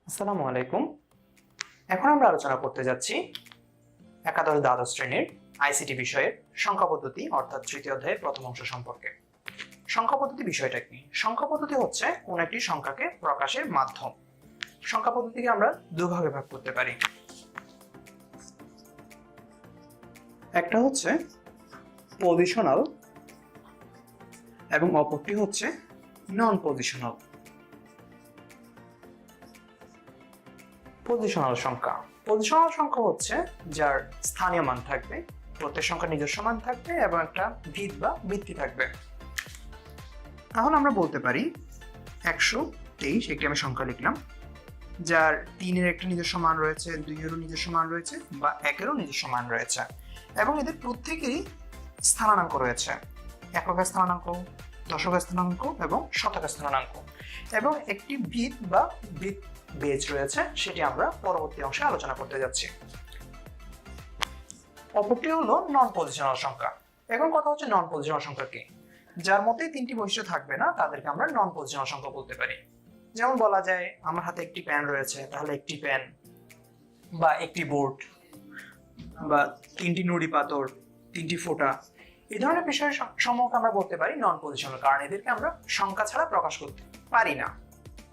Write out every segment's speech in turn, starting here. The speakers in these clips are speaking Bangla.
আসসালামু আলাইকুম। এখন আমরা আলোচনা করতে যাচ্ছি একাদশ দ্বাদশ শ্রেণীর আইসিটি বিষয়ের সংখ্যা পদ্ধতি অর্থাৎ তৃতীয় অধ্যায়ের প্রথম অংশ সম্পর্কে। সংখ্যা পদ্ধতি বিষয়টা কি? সংখ্যা পদ্ধতি হচ্ছে কোন একটি সংখ্যাকে প্রকাশের মাধ্যম। সংখ্যা পদ্ধতিকে আমরা দুভাগে ভাগ করতে পারি। একটা হচ্ছে পজিশনাল এবং অপরটি হচ্ছে নন পজিশনাল। পজিশনাল সংখ্যা হচ্ছে যার স্থানীয় মান থাকবে, প্রত্যেক সংখ্যার নিজস্ব মান থাকবে এবং একটা ভিত বা ভিত্তি থাকবে। এখন আমরা বলতে পারি 123 একটি আমি সংখ্যা লিখলাম, যার 3-এর একটা নিজস্ব মান রয়েছে, 2-এরও নিজস্ব মান রয়েছে বা 1-এরও নিজস্ব মান রয়েছে এবং এদের প্রত্যেকেরই স্থানাঙ্ক রয়েছে, একক স্থানাঙ্ক, দশক স্থানাঙ্ক এবং শতক স্থানাঙ্ক, এবং একটি ভিত বা ভিত বেজ রয়েছে, সেটি আমরা পরবর্তী অংশে আলোচনা করতে যাচ্ছি। অপরটি হলো নন পজিশনাল সংখ্যা। এখন কথা হচ্ছে নন পজিশনাল সংখ্যা কি? যার মধ্যে 3টি বৈশিষ্ট্য থাকবে না তাদেরকে আমরা নন পজিশনাল সংখ্যা বলতে পারি। যেমন বলা যায় আমার হাতে একটি পেন রয়েছে, তাহলে একটি পেন বা একটি বোর্ড বা 3টি নুড়ি পাথর, 3টি ফোঁটা, এই ধরনের বিষয় সমূহকে আমরা বলতে পারি নন পজিশনাল, কারণ এদেরকে আমরা সংখ্যা ছাড়া প্রকাশ করতে পারি না।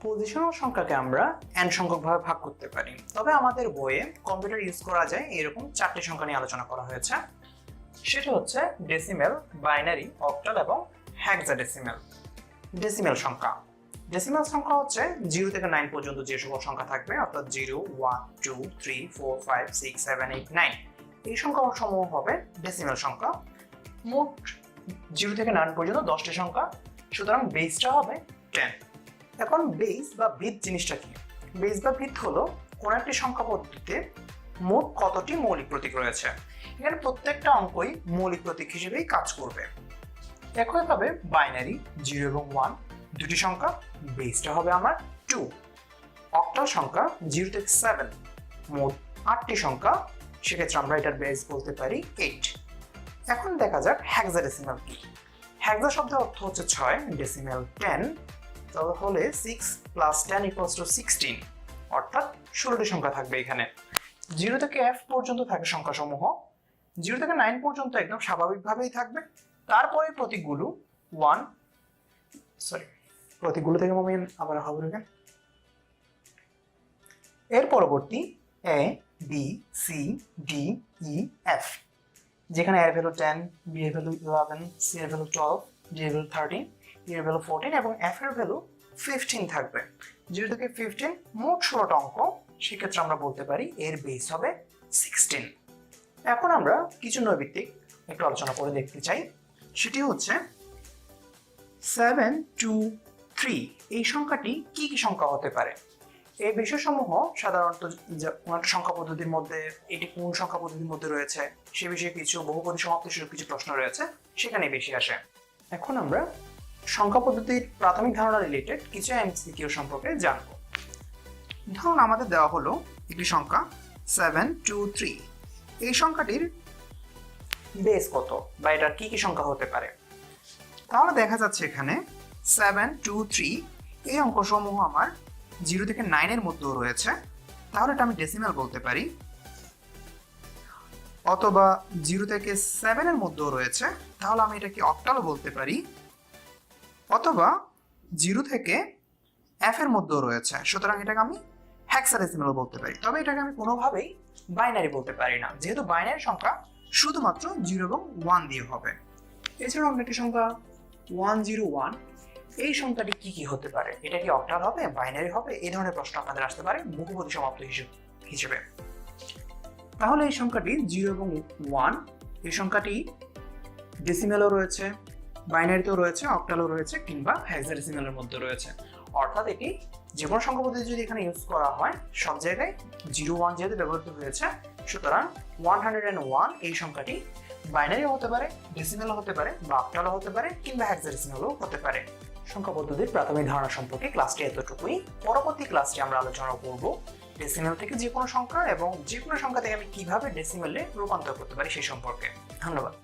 পজিশনাল সংখ্যাকে আমরা n সংখ্যক ভাবে ভাগ করতে পারি, তবে আমাদের বইয়ে কম্পিউটার ইউজ করা যায় এরকম 4টি সংখ্যা নিয়ে আলোচনা করা হয়েছে। সেটা হচ্ছে ডেসিমেল, বাইনারি, অক্টাল এবং হেক্সাডেসিমেল। ডেসিমেল সংখ্যা হচ্ছে 0 থেকে 9 পর্যন্ত যে সকল সংখ্যা থাকবে, অর্থাৎ 0, 1, 2, 3, 4, 5, 6, 7, 8, 9, এই সংখ্যা সমূহ হবে ডেসিমেল সংখ্যা। মোট 0 থেকে 9 পর্যন্ত 10টি সংখ্যা, সুতরাং বেসটা হবে 10। এখন বেস বা ভিত জিনিসটা কি? বেস বা ভিত হলো কোন একটি সংখ্যা পদ্ধতিতে মোট কতটি মৌলিক প্রতীক রয়েছে। এখানে প্রত্যেকটা অঙ্কই মৌলিক প্রতীক হিসেবেই কাজ করবে। একইভাবে বাইনারি 0 এবং 1 দুটি সংখ্যা, বেসটা হবে আমার 2। অক্টাল সংখ্যা 0 থেকে 7 মোট 8টি সংখ্যা, সেক্ষেত্রে আমরা এটার বেস বলতে পারি 8। এখন দেখা যাক হেক্সাডেসিমাল কি। হেক্সা শব্দের অর্থ হচ্ছে 6, ডেসিমেল 10, তাহলে 6 + 10 = 16, অর্থাৎ 16টি সংখ্যা থাকবে এখানে। 0 থেকে f পর্যন্ত থাকে সংখ্যা সমূহ, 0 থেকে 9 পর্যন্ত একদম স্বাভাবিকভাবেই থাকবে। তারপরে প্রতীকগুলো প্রতীকগুলো থেকে আমি আবার হবে এখানে। এর পরবর্তী a b c d e f, যেখানে a এর ভ্যালু 10, b এর ভ্যালু 11, c এর ভ্যালু 12, d এর ভ্যালু 13, e এর ভ্যালু 14 এবং f এর ভ্যালু 15 থাকবে। 0 থেকে 15 মোট 16টা অঙ্ক, সেক্ষেত্রে আমরা বলতে পারি এর বেস হবে 16। এখন আমরা কিছু নৈমিত্তিক একটু আলোচনা করে দেখতে চাই। সেটি হচ্ছে 723, এই সংখ্যাটি কি কি সংখ্যা হতে পারে? এই বিষয়সমূহ সাধারণত কোন একটা সংখ্যা পদ্ধতির মধ্যে এটি কোন সংখ্যা পদ্ধতির মধ্যে রয়েছে সে বিষয়ে কিছু বহুপদী সমাপ্তির কিছু প্রশ্ন রয়েছে, সেখানে বেশি আসে। এখন আমরা সংখ্যা পদ্ধতির প্রাথমিক ধারণা রিলেটেড কিছু এমসিকিউ সম্পর্কে জানব। ধরুন আমাদের দেওয়া হলো একটি সংখ্যা 723, এই সংখ্যাটির বেস কত বা এটার কি কি সংখ্যা হতে পারে? তাহলে দেখা যাচ্ছে এখানে 723 এই অঙ্কসমূহ আমার 0 থেকে 9 এর মধ্যেও রয়েছে, তাহলে এটা আমি ডেসিমেল বলতে পারি, অথবা 0 থেকে 7 এর মধ্যেও রয়েছে, তাহলে আমি এটাকে অক্টালও বলতে পারি, অথবা 0 থেকে f এর মধ্যেও রয়েছে, সুতরাং এটাকে আমি হেক্সাডেসিমেল বলতে পারি। তবে এটাকে আমি কোনোভাবেই বাইনারি বলতে পারি না, যেহেতু বাইনারি সংখ্যা শুধুমাত্র 0 এবং 1 দিয়ে হবে। এছাড়াও আমরা একটি সংখ্যা 101, এই সংখ্যাটি কি কি হতে পারে? এটা কি অক্টাল হবে, বাইনারি হবে? এই ধরনের প্রশ্ন আপনাদের আসতে পারে বহুপদী সমাপ্ত হিসেবে। তাহলে এই সংখ্যাটি 0 এবং 1, এই সংখ্যাটি ডেসিমেলও রয়েছে, বাইনারিতেও রয়েছে, অক্টালও রয়েছে, কিংবা হেক্সাডেসিমেলের মধ্যে রয়েছে। অর্থাৎ এটি যে কোনো সংখ্যা পদ্ধতি যদি এখানে ইউজ করা হয় সব জায়গায় 01 যেহেতু ব্যবহৃত হয়েছে, সুতরাং 101 এই সংখ্যাটি বাইনারি হতে পারে, ডেসিমেলও হতে পারে, বা অক্টালও হতে পারে, কিংবা হেক্সাডেসিমেলও হতে পারে। সংখ্যা পদ্ধতির প্রাথমিক ধারণা সম্পর্কে ক্লাসটি এতটুকুই। পরবর্তী ক্লাসটি আমরা আলোচনা করব ডেসিমেল থেকে যে কোনো সংখ্যা এবং যে কোনো সংখ্যা থেকে আমি কিভাবে ডেসিমেলে রূপান্তর করতে পারি সেই সম্পর্কে। ধন্যবাদ।